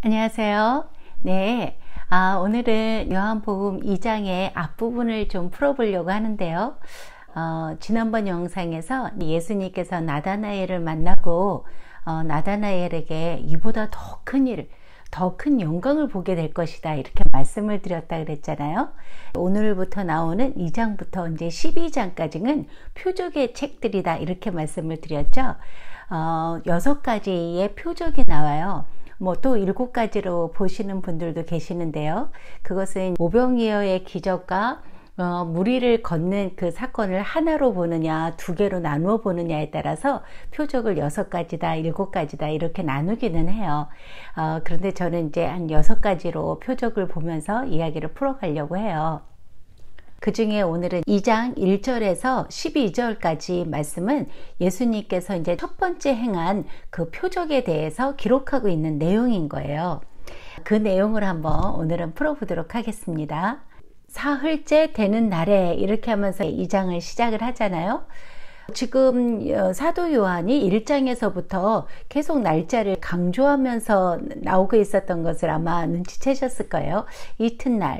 안녕하세요. 네. 오늘은 요한복음 2장의 앞부분을 좀 풀어보려고 하는데요. 지난번 영상에서 예수님께서 나다나엘을 만나고 나다나엘에게 이보다 더 큰 일, 더 큰 영광을 보게 될 것이다 이렇게 말씀을 드렸다 그랬잖아요. 오늘부터 나오는 2장부터 이제 12장까지는 표적의 책들이다 이렇게 말씀을 드렸죠. 6가지의 표적이 나와요. 또 7가지로 보시는 분들도 계시는데요. 그것은 오병이어의 기적과 무리를 걷는 그 사건을 하나로 보느냐 2개로 나누어 보느냐에 따라서 표적을 6가지다 7가지다 이렇게 나누기는 해요. 그런데 저는 이제 한 6가지로 표적을 보면서 이야기를 풀어가려고 해요. 그 중에 오늘은 2장 1절에서 12절까지 말씀은 예수님께서 이제 첫 번째 행한 그 표적에 대해서 기록하고 있는 내용인 거예요. 그 내용을 한번 오늘은 풀어보도록 하겠습니다. 사흘째 되는 날에 이렇게 하면서 2장을 시작을 하잖아요. 지금 사도 요한이 1장에서부터 계속 날짜를 강조하면서 나오고 있었던 것을 아마 눈치채셨을 거예요. 이튿날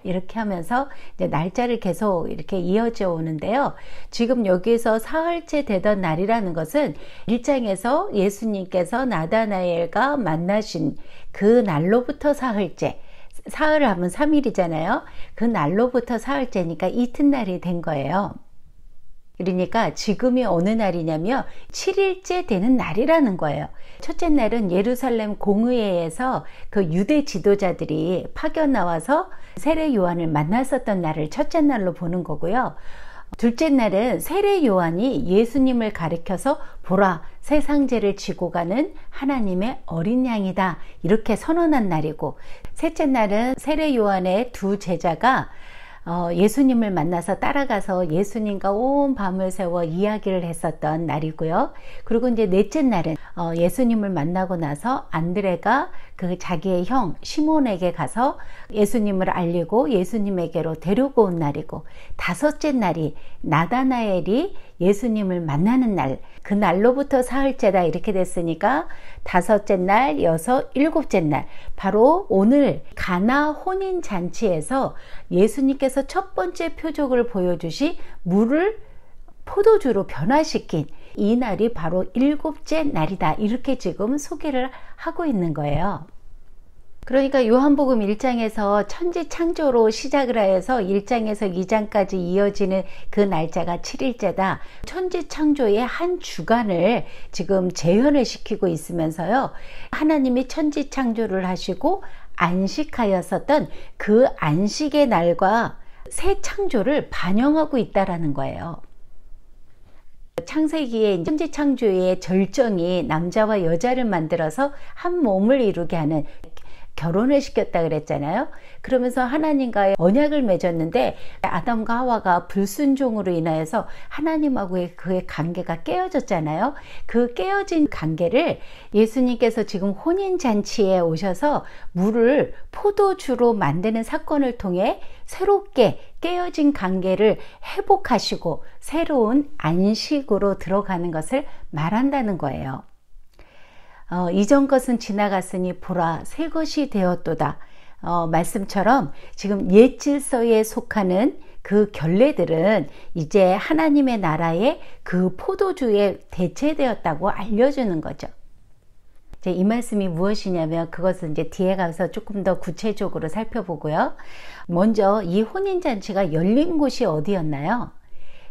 이렇게 하면서 이제 날짜를 계속 이렇게 이어져 오는데요. 지금 여기서 사흘째 되던 날이라는 것은 1장에서 예수님께서 나다나엘과 만나신 그 날로부터 사흘째, 사흘을 하면 3일이잖아요. 그 날로부터 사흘째니까 이튿날이 된 거예요. 그러니까 지금이 어느 날이냐면 7일째 되는 날이라는 거예요. 첫째 날은 예루살렘 공의회에서 그 유대 지도자들이 파견 나와서 세례 요한을 만났었던 날을 첫째 날로 보는 거고요. 둘째 날은 세례 요한이 예수님을 가리켜서 보라 세상 죄를 지고 가는 하나님의 어린 양이다 이렇게 선언한 날이고, 셋째 날은 세례 요한의 2 제자가 예수님을 만나서 따라가서 예수님과 온 밤을 새워 이야기를 했었던 날이고요. 그리고 이제 넷째 날은 예수님을 만나고 나서 안드레가 그 자기의 형 시몬에게 가서 예수님을 알리고 예수님에게로 데리고 온 날이고, 다섯째 날이 나다나엘이 예수님을 만나는 날, 그 날로부터 사흘째다 이렇게 됐으니까 다섯째 날, 일곱째 날, 바로 오늘 가나 혼인잔치에서 예수님께서 첫 번째 표적을 보여주시 물을 포도주로 변화시킨 이 날이 바로 7째 날이다 이렇게 지금 소개를 하고 있는 거예요. 그러니까 요한복음 1장에서 천지창조로 시작을 해서 1장에서 2장까지 이어지는 그 날짜가 7일째다. 천지창조의 한 주간을 지금 재현을 시키고 있으면서요. 하나님이 천지창조를 하시고 안식하였었던 그 안식의 날과 새 창조를 반영하고 있다라는 거예요. 창세기의 천지창조의 절정이 남자와 여자를 만들어서 한 몸을 이루게 하는 결혼을 시켰다 그랬잖아요. 그러면서 하나님과의 언약을 맺었는데 아담과 하와가 불순종으로 인하여서 하나님하고의 그의 관계가 깨어졌잖아요. 그 깨어진 관계를 예수님께서 지금 혼인잔치에 오셔서 물을 포도주로 만드는 사건을 통해 새롭게 깨어진 관계를 회복하시고 새로운 안식으로 들어가는 것을 말한다는 거예요. 이전 것은 지나갔으니 보라 새 것이 되었도다. 말씀처럼 지금 옛 질서에 속하는 그 결례들은 이제 하나님의 나라의 그 포도주에 대체되었다고 알려주는 거죠. 이제 이 말씀이 무엇이냐면 그것은 이제 뒤에 가서 조금 더 구체적으로 살펴보고요. 먼저 이 혼인잔치가 열린 곳이 어디였나요?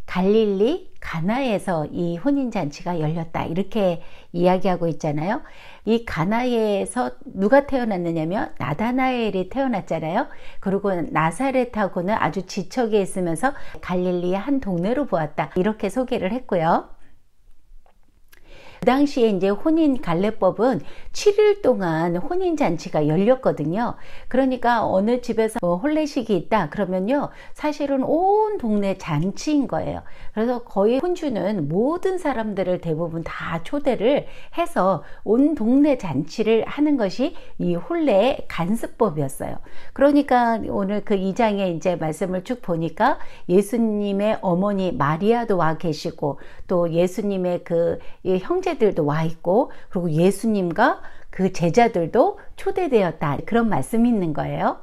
갈릴리 가나에서 이 혼인잔치가 열렸다 이렇게 이야기하고 있잖아요. 이 가나에서 누가 태어났느냐면 나다나엘이 태어났잖아요. 그리고 나사렛하고는 아주 지척에 있으면서 갈릴리의 한 동네로 보았다 이렇게 소개를 했고요. 그 당시에 이제 혼인 갈례법은 7일 동안 혼인잔치가 열렸거든요. 그러니까 어느 집에서 혼례식이 있다 그러면요 사실은 온 동네 잔치인 거예요. 그래서 거의 혼주는 모든 사람들을 대부분 다 초대를 해서 온 동네 잔치를 하는 것이 이 혼례의 간습법이었어요. 그러니까 오늘 그 2장에 이제 말씀을 쭉 보니까 예수님의 어머니 마리아도 와 계시고 또 예수님의 그 형제들도 와 있고 그리고 예수님과 그 제자들도 초대되었다. 그런 말씀이 있는 거예요.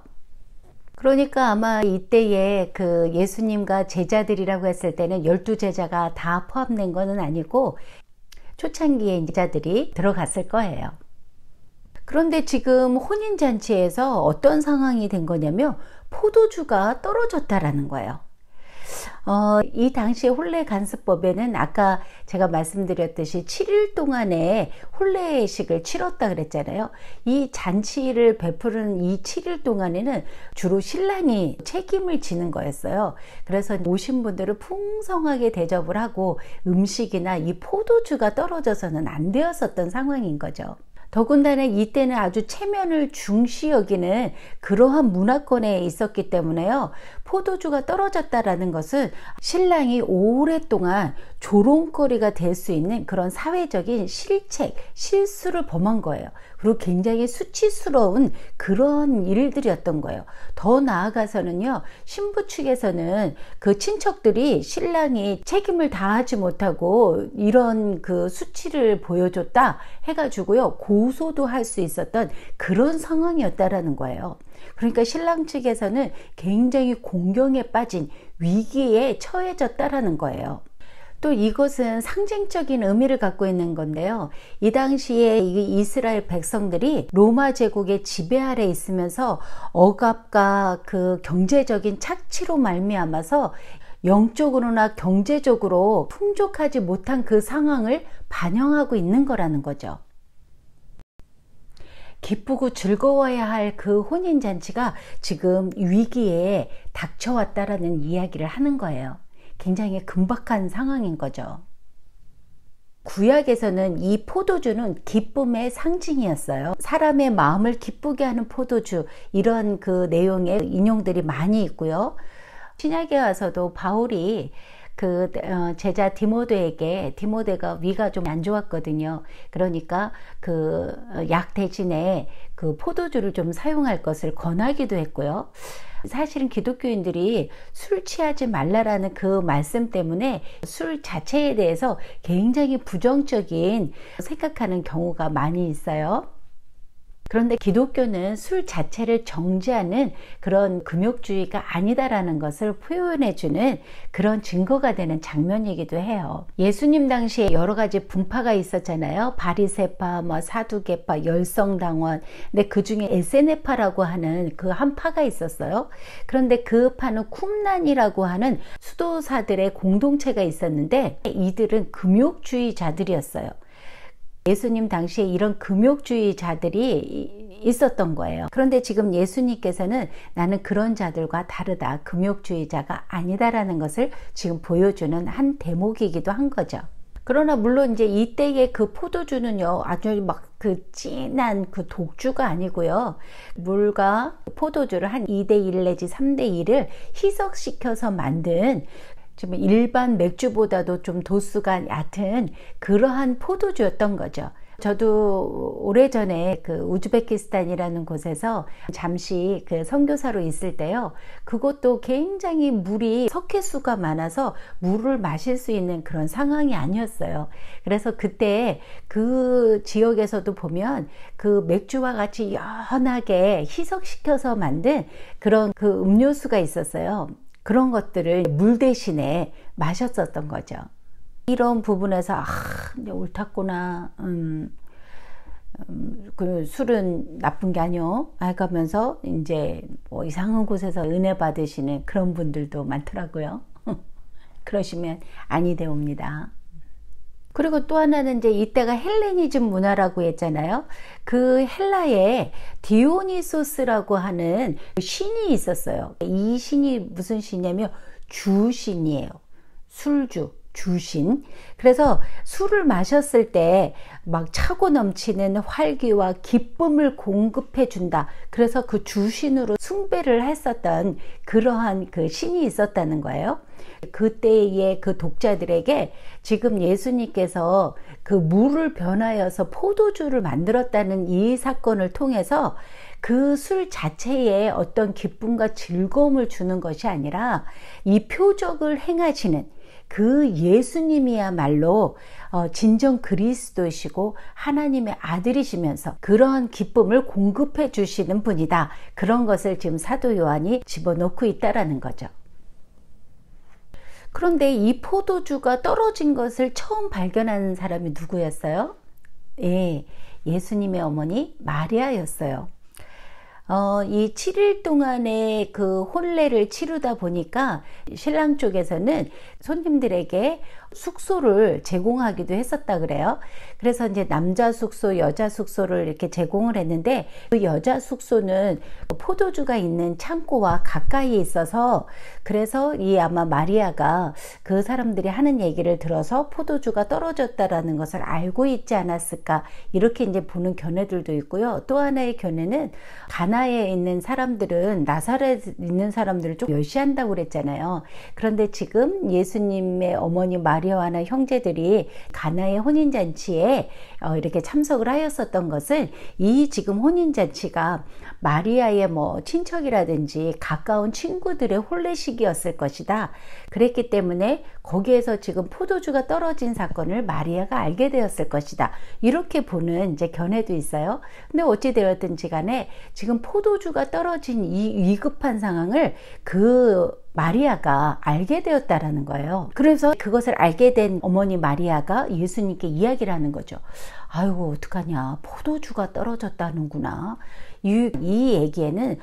그러니까 아마 이때에 그 예수님과 제자들이라고 했을 때는 12제자가 다 포함된 것은 아니고 초창기에 제자들이 들어갔을 거예요. 그런데 지금 혼인잔치에서 어떤 상황이 된 거냐면 포도주가 떨어졌다라는 거예요. 이 당시에 혼례 간수법에는 아까 제가 말씀드렸듯이 7일 동안에 혼례식을 치렀다 그랬잖아요. 이 잔치를 베푸는 이 7일 동안에는 주로 신랑이 책임을 지는 거였어요. 그래서 오신 분들을 풍성하게 대접을 하고 음식이나 이 포도주가 떨어져서는 안 되었었던 상황인 거죠. 더군다나 이때는 아주 체면을 중시 여기는 그러한 문화권에 있었기 때문에요. 포도주가 떨어졌다라는 것은 신랑이 오랫동안 조롱거리가 될 수 있는 그런 사회적인 실책, 실수를 범한 거예요. 그리고 굉장히 수치스러운 그런 일들이었던 거예요. 더 나아가서는요, 신부 측에서는 그 친척들이 신랑이 책임을 다하지 못하고 이런 그 수치를 보여줬다 해가지고요, 고소도 할 수 있었던 그런 상황이었다라는 거예요. 그러니까 신랑 측에서는 굉장히 공경에 빠진 위기에 처해졌다라는 거예요. 또 이것은 상징적인 의미를 갖고 있는 건데요. 이 당시에 이스라엘 백성들이 로마 제국의 지배 아래 있으면서 억압과 그 경제적인 착취로 말미암아서 영적으로나 경제적으로 풍족하지 못한 그 상황을 반영하고 있는 거라는 거죠. 기쁘고 즐거워야 할 그 혼인잔치가 지금 위기에 닥쳐왔다라는 이야기를 하는 거예요. 굉장히 긴박한 상황인 거죠. 구약에서는 이 포도주는 기쁨의 상징이었어요. 사람의 마음을 기쁘게 하는 포도주, 이런 그 내용의 인용들이 많이 있고요. 신약에 와서도 바울이 그 제자 디모데가 위가 좀 안 좋았거든요. 그러니까 그 약 대신에 그 포도주를 좀 사용할 것을 권하기도 했고요. 사실은 기독교인들이 술 취하지 말라라는 그 말씀 때문에 술 자체에 대해서 굉장히 부정적인 생각하는 경우가 많이 있어요. 그런데 기독교는 술 자체를 정죄하는 그런 금욕주의가 아니다라는 것을 표현해주는 그런 증거가 되는 장면이기도 해요. 예수님 당시에 여러 가지 분파가 있었잖아요. 바리새파, 사두개파, 열성당원. 근데 그 중에 에세네파라고 하는 그 한 파가 있었어요. 그런데 그 파는 쿰란이라고 하는 수도사들의 공동체가 있었는데 이들은 금욕주의자들이었어요. 예수님 당시에 이런 금욕주의자들이 있었던 거예요. 그런데 지금 예수님께서는 나는 그런 자들과 다르다, 금욕주의자가 아니다라는 것을 지금 보여주는 한 대목이기도 한 거죠. 그러나 물론 이제 이때의 그 포도주는요, 아주 막 그 진한 그 독주가 아니고요, 물과 포도주를 한 2:1 내지 3:1을 희석시켜서 만든 좀 일반 맥주보다도 좀 도수가 얕은 그러한 포도주였던 거죠. 저도 오래전에 그 우즈베키스탄이라는 곳에서 잠시 그 선교사로 있을 때요, 그것도 굉장히 물이 석회수가 많아서 물을 마실 수 있는 그런 상황이 아니었어요. 그래서 그때 그 지역에서도 보면 그 맥주와 같이 연하게 희석시켜서 만든 그런 그 음료수가 있었어요. 그런 것들을 물 대신에 마셨었던 거죠. 이런 부분에서 옳았구나. 그 술은 나쁜 게 아니요. 가면서 이제 뭐 이상한 곳에서 은혜 받으시는 그런 분들도 많더라고요. 그러시면 아니 되옵니다. 그리고 또 하나는 이제 이때가 헬레니즘 문화라고 했잖아요. 그 헬라에 디오니소스라고 하는 신이 있었어요. 이 신이 무슨 신이냐면 주신이에요. 술주, 주신. 그래서 술을 마셨을 때 막 차고 넘치는 활기와 기쁨을 공급해 준다. 그래서 그 주신으로 숭배를 했었던 그러한 그 신이 있었다는 거예요. 그때의 그 독자들에게 지금 예수님께서 그 물을 변하여서 포도주를 만들었다는 이 사건을 통해서 그 술 자체에 어떤 기쁨과 즐거움을 주는 것이 아니라 이 표적을 행하시는, 그 예수님이야말로 진정 그리스도이시고 하나님의 아들이시면서 그런 기쁨을 공급해 주시는 분이다. 그런 것을 지금 사도 요한이 집어넣고 있다라는 거죠. 그런데 이 포도주가 떨어진 것을 처음 발견하는 사람이 누구였어요? 예, 예수님의 어머니 마리아였어요. 이 7일 동안의 그 혼례를 치르다 보니까 신랑 쪽에서는 손님들에게 숙소를 제공하기도 했었다 그래요. 그래서 이제 남자 숙소, 여자 숙소를 이렇게 제공을 했는데 그 여자 숙소는 포도주가 있는 창고와 가까이에 있어서 그래서 이 아마 마리아가 그 사람들이 하는 얘기를 들어서 포도주가 떨어졌다라는 것을 알고 있지 않았을까 이렇게 이제 보는 견해들도 있고요. 또 하나의 견해는 가나에 있는 사람들은 나사렛에 있는 사람들을 좀 멸시한다고 그랬잖아요. 그런데 지금 예수님의 어머니 마리아와나 형제들이 가나의 혼인잔치에 이렇게 참석을 하였었던 것은 이 지금 혼인잔치가 마리아의 뭐 친척이라든지 가까운 친구들의 혼례식이었을 것이다. 그랬기 때문에 거기에서 지금 포도주가 떨어진 사건을 마리아가 알게 되었을 것이다. 이렇게 보는 이제 견해도 있어요. 근데 어찌 되었든지 간에 지금 포도주가 떨어진 이 위급한 상황을 그 마리아가 알게 되었다라는 거예요. 그래서 그것을 알게 된 어머니 마리아가 예수님께 이야기를 하는 거죠. 아이고 어떡하냐, 포도주가 떨어졌다는구나. 이 얘기에는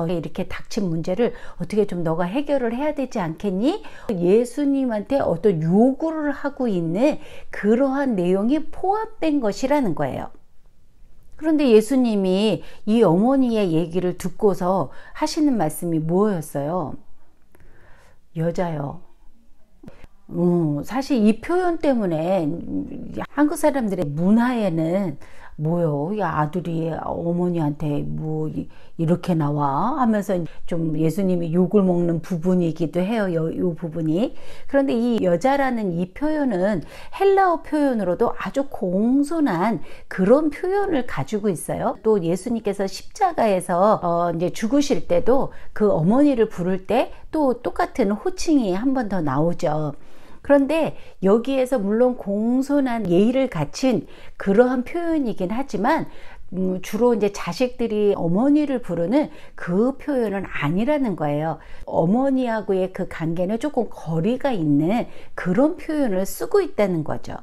이렇게 닥친 문제를 어떻게 좀 너가 해결을 해야 되지 않겠니? 예수님한테 어떤 요구를 하고 있는 그러한 내용이 포함된 것이라는 거예요. 그런데 예수님이 이 어머니의 얘기를 듣고서 하시는 말씀이 뭐였어요? 여자요. 사실 이 표현 때문에 한국 사람들의 문화에는 뭐요? 야, 아들이 어머니한테 뭐 이렇게 나와 하면서 좀 예수님이 욕을 먹는 부분이기도 해요. 이 부분이. 그런데 이 여자라는 이 표현은 헬라어 표현으로도 아주 공손한 그런 표현을 가지고 있어요. 또 예수님께서 십자가에서 이제 죽으실 때도 그 어머니를 부를 때 또 똑같은 호칭이 한 번 더 나오죠. 그런데 여기에서 물론 공손한 예의를 갖춘 그러한 표현이긴 하지만 주로 이제 자식들이 어머니를 부르는 그 표현은 아니라는 거예요. 어머니하고의 그 관계는 조금 거리가 있는 그런 표현을 쓰고 있다는 거죠.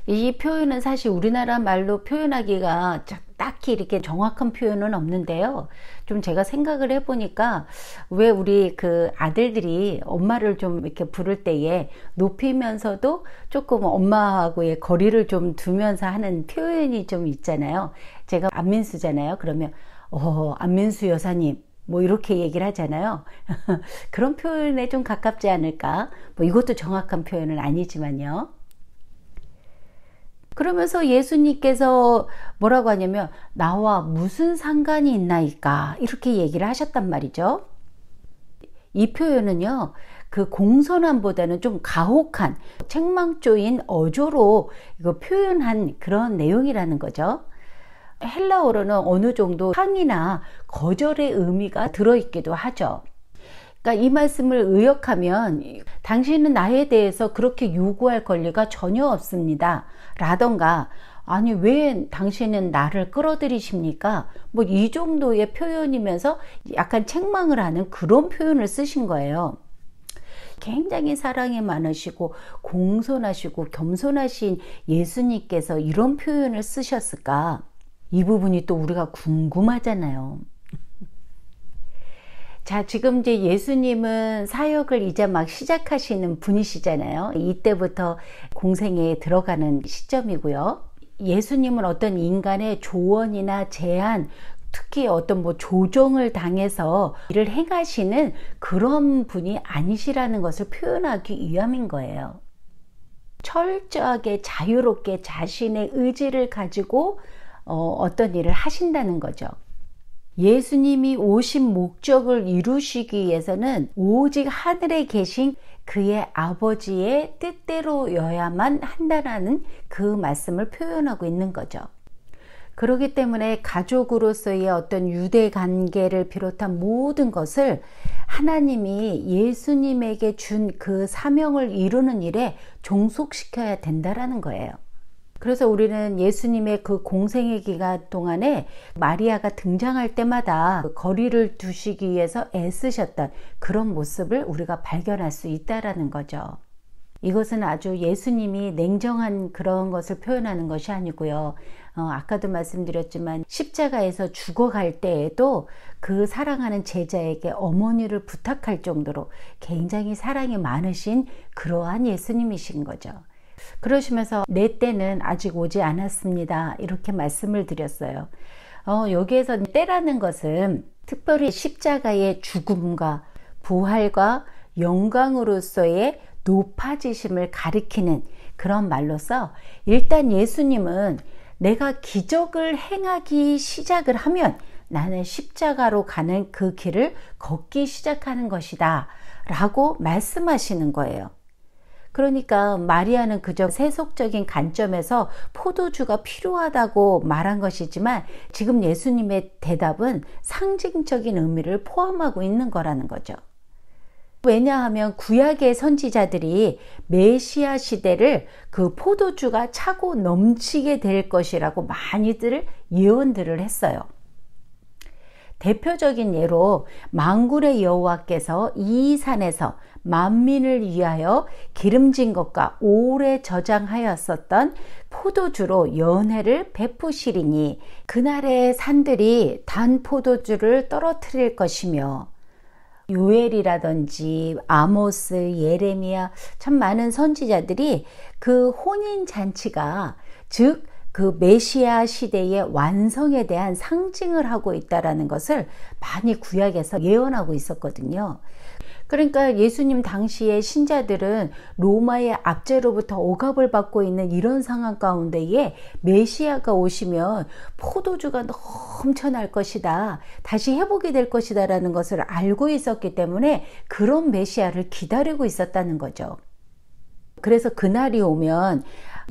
이 표현은 사실 우리나라 말로 표현하기가 딱히 이렇게 정확한 표현은 없는데요. 좀 제가 생각을 해보니까 왜 우리 그 아들들이 엄마를 좀 이렇게 부를 때에 높이면서도 조금 엄마하고의 거리를 좀 두면서 하는 표현이 좀 있잖아요. 제가 안민수잖아요. 그러면 안민수 여사님 뭐 이렇게 얘기를 하잖아요. 그런 표현에 좀 가깝지 않을까? 뭐 이것도 정확한 표현은 아니지만요. 그러면서 예수님께서 뭐라고 하냐면 나와 무슨 상관이 있나이까 이렇게 얘기를 하셨단 말이죠. 이 표현은요, 그 공손함보다는 좀 가혹한 책망조인 어조로 이거 표현한 그런 내용이라는 거죠. 헬라어로는 어느 정도 항의나 거절의 의미가 들어있기도 하죠. 그러니까 이 말씀을 의역하면 당신은 나에 대해서 그렇게 요구할 권리가 전혀 없습니다. 라던가 아니 왜 당신은 나를 끌어들이십니까? 뭐 이 정도의 표현이면서 약간 책망을 하는 그런 표현을 쓰신 거예요. 굉장히 사랑이 많으시고 공손하시고 겸손하신 예수님께서 이런 표현을 쓰셨을까? 이 부분이 또 우리가 궁금하잖아요. 자, 지금 이제 예수님은 사역을 이제 막 시작하시는 분이시잖아요. 이때부터 공생에 들어가는 시점이고요. 예수님은 어떤 인간의 조언이나 제안, 특히 어떤 뭐 조정을 당해서 일을 행하시는 그런 분이 아니시라는 것을 표현하기 위함인 거예요. 철저하게 자유롭게 자신의 의지를 가지고 어떤 일을 하신다는 거죠. 예수님이 오신 목적을 이루시기 위해서는 오직 하늘에 계신 그의 아버지의 뜻대로여야만 한다라는 그 말씀을 표현하고 있는 거죠. 그렇기 때문에 가족으로서의 어떤 유대 관계를 비롯한 모든 것을 하나님이 예수님에게 준 그 사명을 이루는 일에 종속시켜야 된다라는 거예요. 그래서 우리는 예수님의 그 공생의 기간 동안에 마리아가 등장할 때마다 거리를 두시기 위해서 애쓰셨던 그런 모습을 우리가 발견할 수 있다라는 거죠. 이것은 아주 예수님이 냉정한 그런 것을 표현하는 것이 아니고요. 아까도 말씀드렸지만 십자가에서 죽어갈 때에도 그 사랑하는 제자에게 어머니를 부탁할 정도로 굉장히 사랑이 많으신 그러한 예수님이신 거죠. 그러시면서 내 때는 아직 오지 않았습니다. 이렇게 말씀을 드렸어요. 여기에서 때라는 것은 특별히 십자가의 죽음과 부활과 영광으로서의 높아지심을 가리키는 그런 말로서 일단 예수님은 내가 기적을 행하기 시작을 하면 나는 십자가로 가는 그 길을 걷기 시작하는 것이다 라고 말씀하시는 거예요. 그러니까 마리아는 그저 세속적인 관점에서 포도주가 필요하다고 말한 것이지만 지금 예수님의 대답은 상징적인 의미를 포함하고 있는 거라는 거죠. 왜냐하면 구약의 선지자들이 메시아 시대를 그 포도주가 차고 넘치게 될 것이라고 많이들 예언들을 했어요. 대표적인 예로 만군의 여호와께서 이 산에서 만민을 위하여 기름진 것과 오래 저장하였었던 포도주로 연회를 베푸시리니 그날의 산들이 단 포도주를 떨어뜨릴 것이며 요엘이라든지 아모스, 예레미야 참 많은 선지자들이 그 혼인잔치가 즉 그 메시아 시대의 완성에 대한 상징을 하고 있다는 것을 많이 구약에서 예언하고 있었거든요. 그러니까 예수님 당시의 신자들은 로마의 압제로부터 억압을 받고 있는 이런 상황 가운데에 메시아가 오시면 포도주가 넘쳐날 것이다. 다시 회복이 될 것이다 라는 것을 알고 있었기 때문에 그런 메시아를 기다리고 있었다는 거죠. 그래서 그날이 오면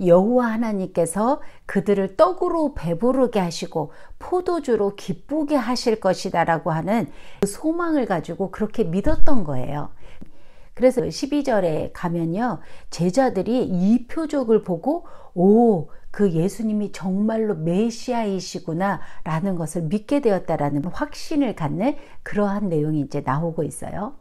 여호와 하나님께서 그들을 떡으로 배부르게 하시고 포도주로 기쁘게 하실 것이다 라고 하는 그 소망을 가지고 그렇게 믿었던 거예요. 그래서 12절에 가면요, 제자들이 이 표적을 보고 그 예수님이 정말로 메시아이시구나 라는 것을 믿게 되었다라는 확신을 갖는 그러한 내용이 이제 나오고 있어요.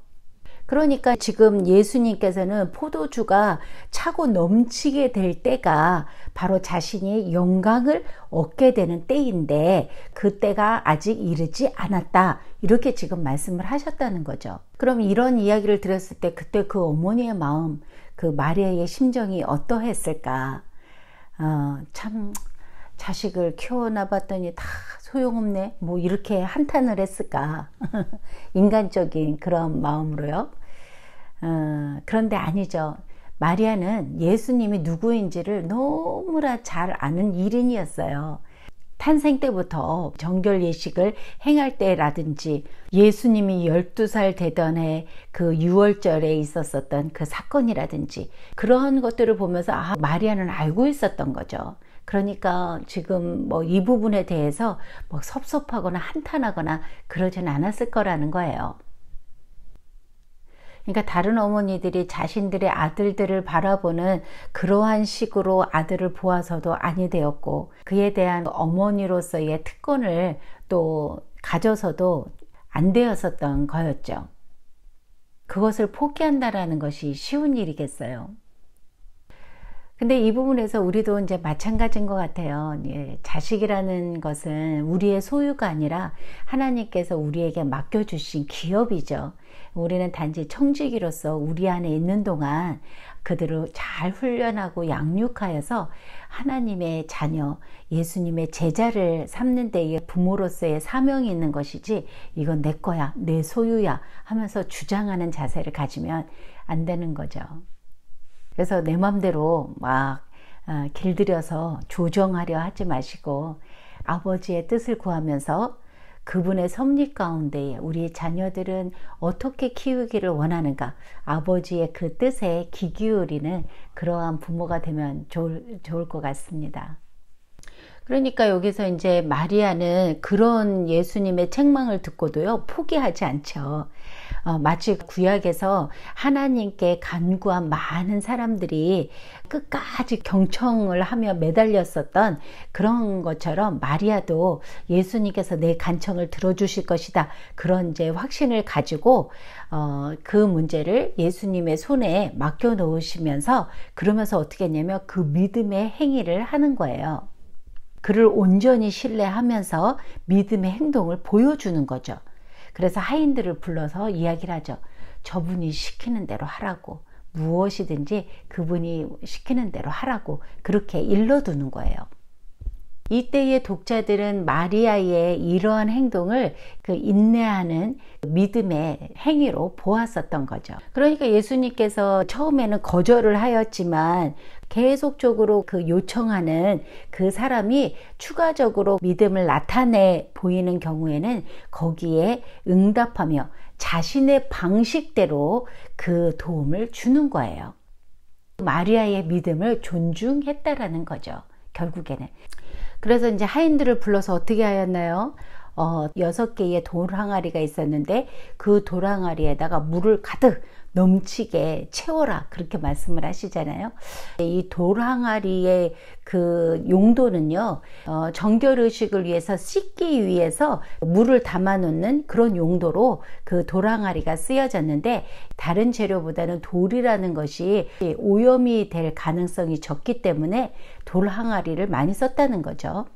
그러니까 지금 예수님께서는 포도주가 차고 넘치게 될 때가 바로 자신이 영광을 얻게 되는 때인데 그 때가 아직 이르지 않았다. 이렇게 지금 말씀을 하셨다는 거죠. 그럼 이런 이야기를 들었을 때 그때 그 어머니의 마음, 그 마리아의 심정이 어떠했을까? 참 자식을 키워놔봤더니 다 소용없네 뭐 이렇게 한탄을 했을까. 인간적인 그런 마음으로요. 그런데 아니죠. 마리아는 예수님이 누구인지를 너무나 잘 아는 일인이었어요. 탄생 때부터 정결 예식을 행할 때라든지 예수님이 12살 되던 해 그 6월절에 있었었던 그 사건이라든지 그런 것들을 보면서 마리아는 알고 있었던 거죠. 그러니까 지금 뭐 이 부분에 대해서 뭐 섭섭하거나 한탄하거나 그러진 않았을 거라는 거예요. 그러니까 다른 어머니들이 자신들의 아들들을 바라보는 그러한 식으로 아들을 보아서도 아니 되었고 그에 대한 어머니로서의 특권을 또 가져서도 안 되었었던 거였죠. 그것을 포기한다라는 것이 쉬운 일이겠어요. 근데 이 부분에서 우리도 이제 마찬가지인 것 같아요. 자식이라는 것은 우리의 소유가 아니라 하나님께서 우리에게 맡겨주신 기업이죠. 우리는 단지 청지기로서 우리 안에 있는 동안 그들을 잘 훈련하고 양육하여서 하나님의 자녀, 예수님의 제자를 삼는 데에 부모로서의 사명이 있는 것이지 이건 내 거야, 내 소유야 하면서 주장하는 자세를 가지면 안 되는 거죠. 그래서 내 맘대로 막 길들여서 조정하려 하지 마시고 아버지의 뜻을 구하면서 그분의 섭리 가운데 우리 자녀들은 어떻게 키우기를 원하는가 아버지의 그 뜻에 귀 기울이는 그러한 부모가 되면 좋을 것 같습니다. 그러니까 여기서 이제 마리아는 그런 예수님의 책망을 듣고도요 포기하지 않죠. 마치 구약에서 하나님께 간구한 많은 사람들이 끝까지 경청을 하며 매달렸었던 그런 것처럼 마리아도 예수님께서 내 간청을 들어주실 것이다, 그런 이제 확신을 가지고 그 문제를 예수님의 손에 맡겨 놓으시면서, 그러면서 어떻게 했냐면 그 믿음의 행위를 하는 거예요. 그를 온전히 신뢰하면서 믿음의 행동을 보여주는 거죠. 그래서 하인들을 불러서 이야기를 하죠. 저분이 시키는 대로 하라고, 무엇이든지 그분이 시키는 대로 하라고 그렇게 일러두는 거예요. 이때의 독자들은 마리아의 이러한 행동을 그 인내하는 믿음의 행위로 보았었던 거죠. 그러니까 예수님께서 처음에는 거절을 하였지만 계속적으로 그 요청하는 그 사람이 추가적으로 믿음을 나타내 보이는 경우에는 거기에 응답하며 자신의 방식대로 그 도움을 주는 거예요. 마리아의 믿음을 존중했다라는 거죠, 결국에는. 그래서 이제 하인들을 불러서 어떻게 하였나요? 6개의 돌 항아리가 있었는데 그 돌 항아리에다가 물을 가득 넘치게 채워라, 그렇게 말씀을 하시잖아요. 이 돌 항아리의 그 용도는요, 정결 의식을 위해서 씻기 위해서 물을 담아 놓는 그런 용도로 그 돌 항아리가 쓰여졌는데, 다른 재료보다는 돌이라는 것이 오염이 될 가능성이 적기 때문에 돌 항아리를 많이 썼다는 거죠.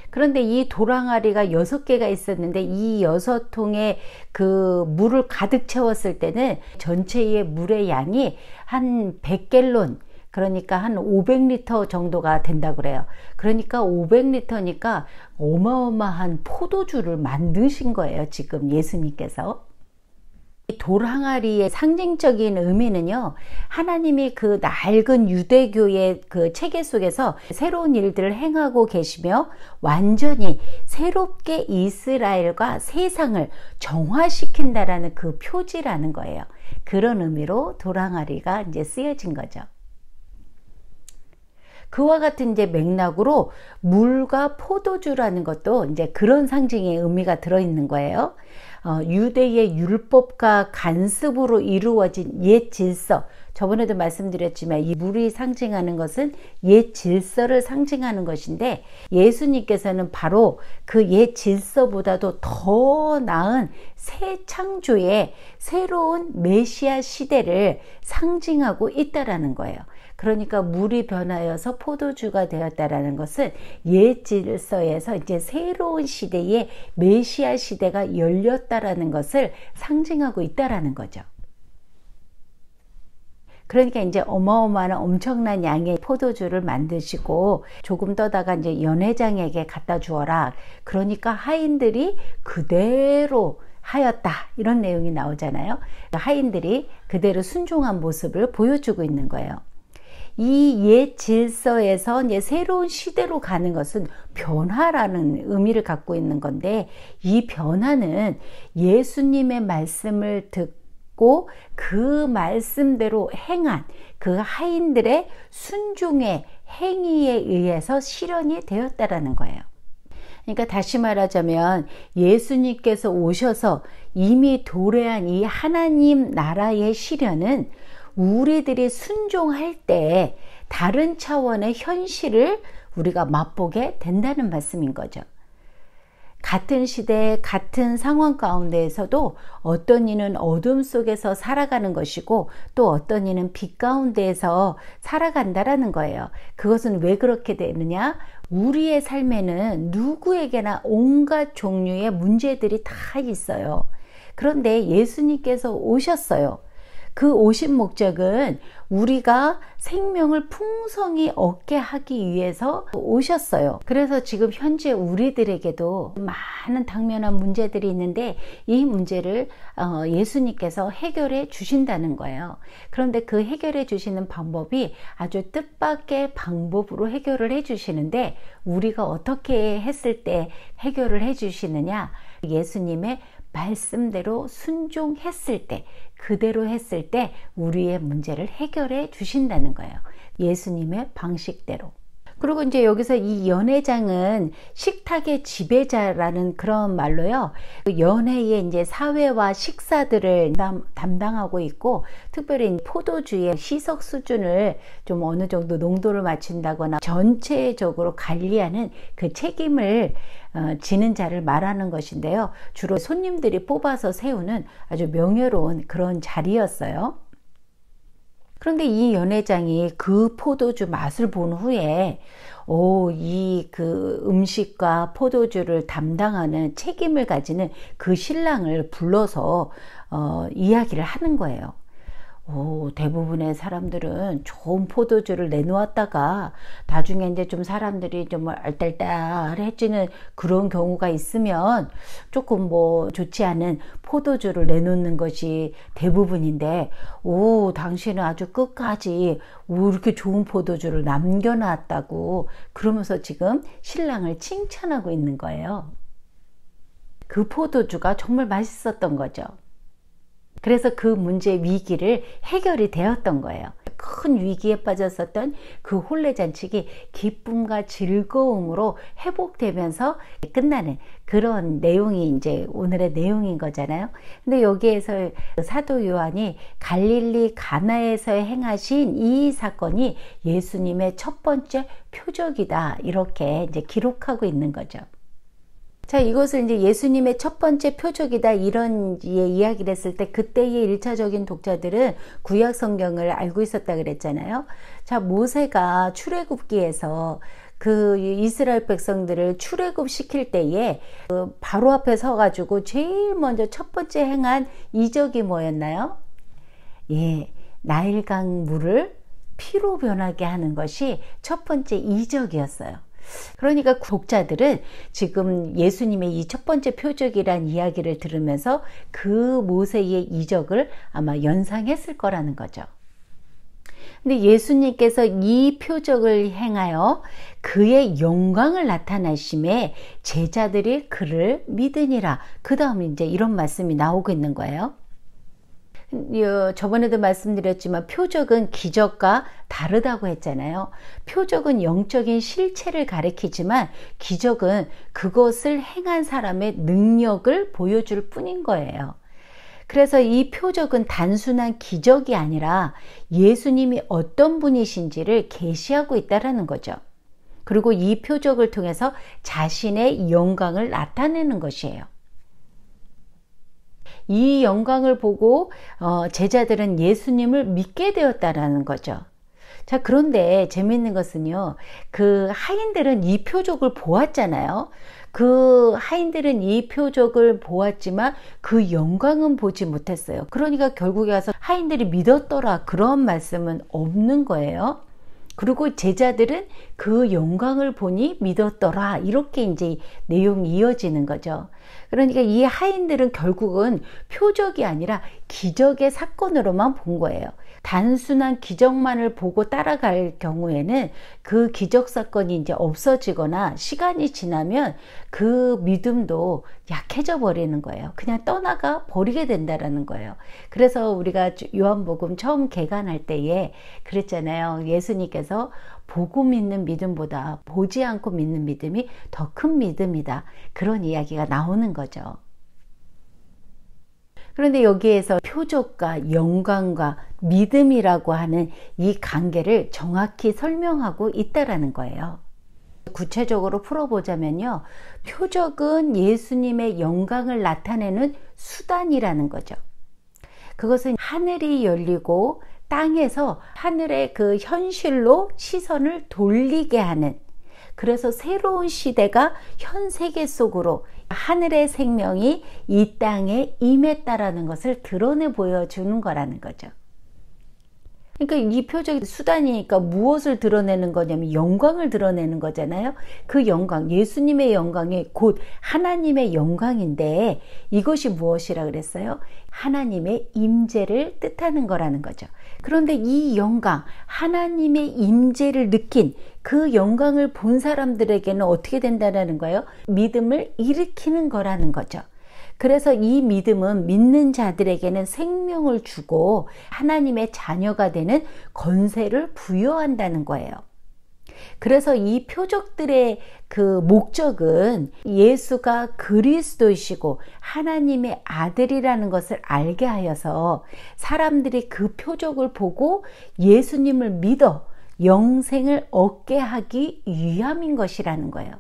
그런데 이 돌 항아리가 6개가 있었는데 이 6통에 그 물을 가득 채웠을 때는 전체의 물의 양이 한 100갤론, 그러니까 한 500리터 정도가 된다고 그래요. 그러니까 500리터니까 어마어마한 포도주를 만드신 거예요, 지금 예수님께서. 돌 항아리의 상징적인 의미는요, 하나님이 그 낡은 유대교의 그 체계 속에서 새로운 일들을 행하고 계시며 완전히 새롭게 이스라엘과 세상을 정화시킨다라는 그 표지라는 거예요. 그런 의미로 돌 항아리가 이제 쓰여진 거죠. 그와 같은 이제 맥락으로 물과 포도주라는 것도 이제 그런 상징의 의미가 들어있는 거예요. 유대의 율법과 간습으로 이루어진 옛 질서, 저번에도 말씀드렸지만 이 물이 상징하는 것은 옛 질서를 상징하는 것인데, 예수님께서는 바로 그 옛 질서보다도 더 나은 새 창조의 새로운 메시아 시대를 상징하고 있다라는 거예요. 그러니까 물이 변하여서 포도주가 되었다라는 것은 옛 질서에서 이제 새로운 시대의 메시아 시대가 열렸다라는 것을 상징하고 있다라는 거죠. 그러니까 이제 어마어마한 엄청난 양의 포도주를 만드시고 조금 떠다가 이제 연회장에게 갖다 주어라. 그러니까 하인들이 그대로 하였다, 이런 내용이 나오잖아요. 하인들이 그대로 순종한 모습을 보여주고 있는 거예요. 이 옛 질서에서 이제 새로운 시대로 가는 것은 변화라는 의미를 갖고 있는 건데, 이 변화는 예수님의 말씀을 듣고 그 말씀대로 행한 그 하인들의 순종의 행위에 의해서 실현이 되었다라는 거예요. 그러니까 다시 말하자면 예수님께서 오셔서 이미 도래한 이 하나님 나라의 실현은 우리들이 순종할 때 다른 차원의 현실을 우리가 맛보게 된다는 말씀인 거죠. 같은 시대, 같은 상황 가운데에서도 어떤 이는 어둠 속에서 살아가는 것이고 또 어떤 이는 빛 가운데에서 살아간다라는 거예요. 그것은 왜 그렇게 되느냐? 우리의 삶에는 누구에게나 온갖 종류의 문제들이 다 있어요. 그런데 예수님께서 오셨어요. 그 오신 목적은 우리가 생명을 풍성히 얻게 하기 위해서 오셨어요. 그래서 지금 현재 우리들에게도 많은 당면한 문제들이 있는데 이 문제를 예수님께서 해결해 주신다는 거예요. 그런데 그 해결해 주시는 방법이 아주 뜻밖의 방법으로 해결을 해 주시는데, 우리가 어떻게 했을 때 해결을 해 주시느냐? 예수님의 말씀대로 순종했을 때, 그대로 했을 때 우리의 문제를 해결해 주신다는 거예요. 예수님의 방식대로. 그리고 이제 여기서 이 연회장은 식탁의 지배자라는 그런 말로요. 그 연회의 이제 사회와 식사들을 담당하고 있고, 특별히 포도주의 시석 수준을 좀 어느 정도 농도를 맞춘다거나 전체적으로 관리하는 그 책임을 지는 자를 말하는 것인데요. 주로 손님들이 뽑아서 세우는 아주 명예로운 그런 자리였어요. 그런데 이 연회장이 그 포도주 맛을 본 후에 이 그 음식과 포도주를 담당하는 책임을 가지는 그 신랑을 불러서 이야기를 하는 거예요. 대부분의 사람들은 좋은 포도주를 내놓았다가 나중에 이제 좀 사람들이 좀 알딸딸해지는 그런 경우가 있으면 조금 뭐 좋지 않은 포도주를 내놓는 것이 대부분인데, 당신은 아주 끝까지 이렇게 좋은 포도주를 남겨놨다고 그러면서 지금 신랑을 칭찬하고 있는 거예요. 그 포도주가 정말 맛있었던 거죠. 그래서 그 문제의 위기를 해결이 되었던 거예요. 큰 위기에 빠졌었던 그 혼례잔치가 기쁨과 즐거움으로 회복되면서 끝나는 그런 내용이 이제 오늘의 내용인 거잖아요. 근데 여기에서 사도 요한이 갈릴리 가나에서 행하신 이 사건이 예수님의 첫 번째 표적이다, 이렇게 이제 기록하고 있는 거죠. 자, 이것을 이제 예수님의 첫 번째 표적이다, 이런 이야기를 했을 때 그때의 1차적인 독자들은 구약 성경을 알고 있었다 그랬잖아요. 자, 모세가 출애굽기에서 그 이스라엘 백성들을 출애굽 시킬 때에 그 바로 앞에 서가지고 제일 먼저 첫 번째 행한 이적이 뭐였나요? 나일강 물을 피로 변하게 하는 것이 첫 번째 이적이었어요. 그러니까 독자들은 지금 예수님의 이 첫 번째 표적이란 이야기를 들으면서 그 모세의 이적을 아마 연상했을 거라는 거죠. 근데 예수님께서 이 표적을 행하여 그의 영광을 나타내심에 제자들이 그를 믿으니라. 그 다음에 이제 이런 말씀이 나오고 있는 거예요. 저번에도 말씀드렸지만 표적은 기적과 다르다고 했잖아요. 표적은 영적인 실체를 가리키지만 기적은 그것을 행한 사람의 능력을 보여줄 뿐인 거예요. 그래서 이 표적은 단순한 기적이 아니라 예수님이 어떤 분이신지를 계시하고 있다는 거죠. 그리고 이 표적을 통해서 자신의 영광을 나타내는 것이에요. 이 영광을 보고 제자들은 예수님을 믿게 되었다라는 거죠. 자, 그런데 재미있는 것은요, 그 하인들은 이 표적을 보았잖아요. 그 하인들은 이 표적을 보았지만 그 영광은 보지 못했어요. 그러니까 결국에 와서 하인들이 믿었더라, 그런 말씀은 없는 거예요. 그리고 제자들은 그 영광을 보니 믿었더라, 이렇게 이제 내용이 이어지는 거죠. 그러니까 이 하인들은 결국은 표적이 아니라 기적의 사건으로만 본 거예요. 단순한 기적만을 보고 따라갈 경우에는 그 기적 사건이 이제 없어지거나 시간이 지나면 그 믿음도 약해져 버리는 거예요. 그냥 떠나가 버리게 된다라는 거예요. 그래서 우리가 요한복음 처음 개관할 때에 그랬잖아요. 예수님께서 보고 믿는 믿음보다 보지 않고 믿는 믿음이 더 큰 믿음이다, 그런 이야기가 나오는 거죠. 그런데 여기에서 표적과 영광과 믿음이라고 하는 이 관계를 정확히 설명하고 있다라는 거예요. 구체적으로 풀어보자면요, 표적은 예수님의 영광을 나타내는 수단이라는 거죠. 그것은 하늘이 열리고 땅에서 하늘의 그 현실로 시선을 돌리게 하는, 그래서 새로운 시대가 현 세계 속으로 하늘의 생명이 이 땅에 임했다라는 것을 드러내 보여주는 거라는 거죠. 그러니까 이 표적이 수단이니까 무엇을 드러내는 거냐면 영광을 드러내는 거잖아요. 그 영광, 예수님의 영광이 곧 하나님의 영광인데 이것이 무엇이라 그랬어요? 하나님의 임재를 뜻하는 거라는 거죠. 그런데 이 영광, 하나님의 임재를 느낀 그 영광을 본 사람들에게는 어떻게 된다는 거예요? 믿음을 일으키는 거라는 거죠. 그래서 이 믿음은 믿는 자들에게는 생명을 주고 하나님의 자녀가 되는 권세를 부여한다는 거예요. 그래서 이 표적들의 그 목적은 예수가 그리스도이시고 하나님의 아들이라는 것을 알게 하여서 사람들이 그 표적을 보고 예수님을 믿어 영생을 얻게 하기 위함인 것이라는 거예요.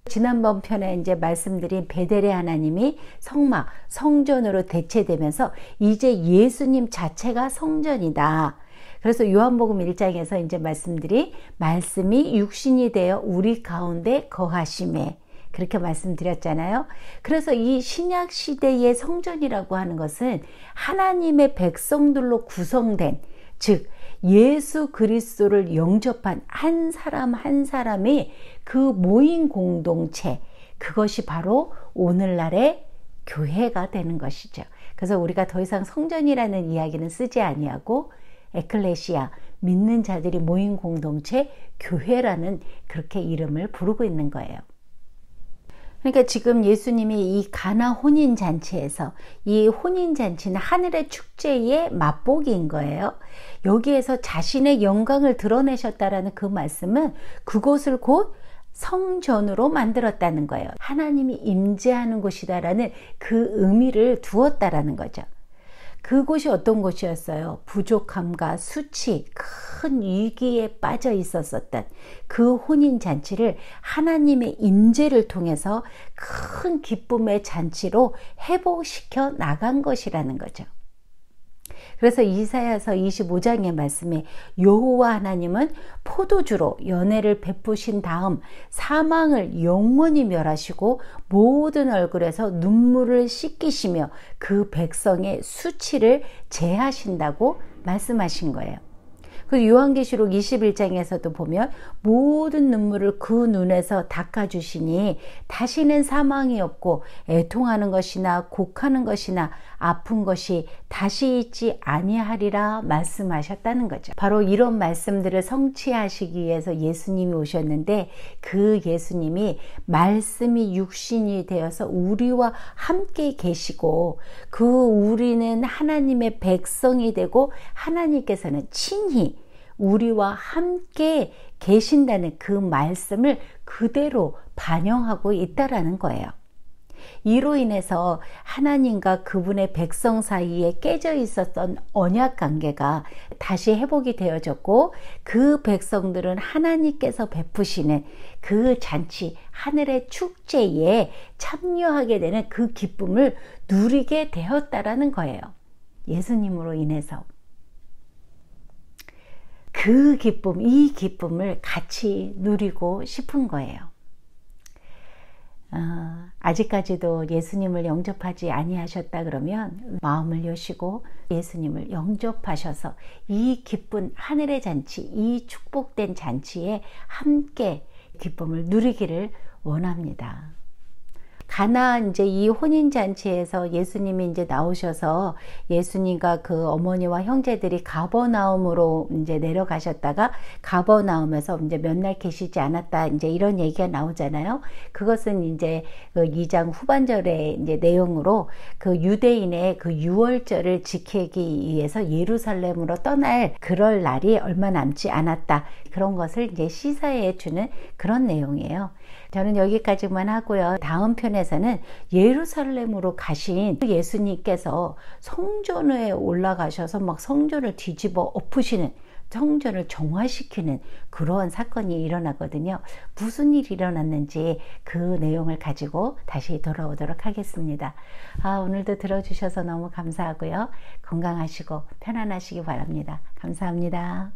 지난번 편에 이제 말씀드린 베델의 하나님이 성막, 성전으로 대체되면서 이제 예수님 자체가 성전이다. 그래서 요한복음 1장에서 이제 말씀드린 말씀이 육신이 되어 우리 가운데 거하심에 그렇게 말씀드렸잖아요. 그래서 이 신약 시대의 성전이라고 하는 것은 하나님의 백성들로 구성된, 즉 예수 그리스도를 영접한 한 사람 한 사람의 그 모인 공동체, 그것이 바로 오늘날의 교회가 되는 것이죠. 그래서 우리가 더 이상 성전이라는 이야기는 쓰지 아니하고 에클레시아, 믿는 자들이 모인 공동체, 교회라는 그렇게 이름을 부르고 있는 거예요. 그러니까 지금 예수님이 이 가나 혼인잔치에서, 이 혼인잔치는 하늘의 축제의 맛보기인 거예요. 여기에서 자신의 영광을 드러내셨다라는 그 말씀은 그곳을 곧 성전으로 만들었다는 거예요. 하나님이 임재하는 곳이다라는 그 의미를 두었다라는 거죠. 그곳이 어떤 곳이었어요? 부족함과 수치, 큰 위기에 빠져 있었던 그 혼인잔치를 하나님의 임재를 통해서 큰 기쁨의 잔치로 회복시켜 나간 것이라는 거죠. 그래서 이사야서 25장의 말씀에 여호와 하나님은 포도주로 연회를 베푸신 다음 사망을 영원히 멸하시고 모든 얼굴에서 눈물을 씻기시며 그 백성의 수치를 제하신다고 말씀하신 거예요. 그 요한계시록 21장에서도 보면 모든 눈물을 그 눈에서 닦아주시니 다시는 사망이 없고 애통하는 것이나 곡하는 것이나 아픈 것이 다시 있지 아니하리라 말씀하셨다는 거죠. 바로 이런 말씀들을 성취하시기 위해서 예수님이 오셨는데, 그 예수님이 말씀이 육신이 되어서 우리와 함께 계시고, 그 우리는 하나님의 백성이 되고 하나님께서는 친히 우리와 함께 계신다는 그 말씀을 그대로 반영하고 있다라는 거예요. 이로 인해서 하나님과 그분의 백성 사이에 깨져 있었던 언약 관계가 다시 회복이 되어졌고, 그 백성들은 하나님께서 베푸시는 그 잔치, 하늘의 축제에 참여하게 되는 그 기쁨을 누리게 되었다라는 거예요. 예수님으로 인해서. 그 기쁨, 이 기쁨을 같이 누리고 싶은 거예요. 아직까지도 예수님을 영접하지 아니하셨다 그러면 마음을 여시고 예수님을 영접하셔서 이 기쁜 하늘의 잔치, 이 축복된 잔치에 함께 기쁨을 누리기를 원합니다. 가나 이제 이 혼인잔치에서 예수님이 이제 나오셔서 예수님과 그 어머니와 형제들이 가버나움으로 이제 내려가셨다가 가버나움에서 이제 몇 날 계시지 않았다, 이제 이런 얘기가 나오잖아요. 그것은 이제 그 2장 후반절의 이제 내용으로 그 유대인의 그 유월절을 지키기 위해서 예루살렘으로 떠날 그럴 날이 얼마 남지 않았다. 그런 것을 이제 시사해 주는 그런 내용이에요. 저는 여기까지만 하고요. 다음 편에서는 예루살렘으로 가신 예수님께서 성전에 올라가셔서 막 성전을 뒤집어 엎으시는, 성전을 정화시키는 그러한 사건이 일어나거든요. 무슨 일이 일어났는지 그 내용을 가지고 다시 돌아오도록 하겠습니다. 오늘도 들어주셔서 너무 감사하고요. 건강하시고 편안하시기 바랍니다. 감사합니다.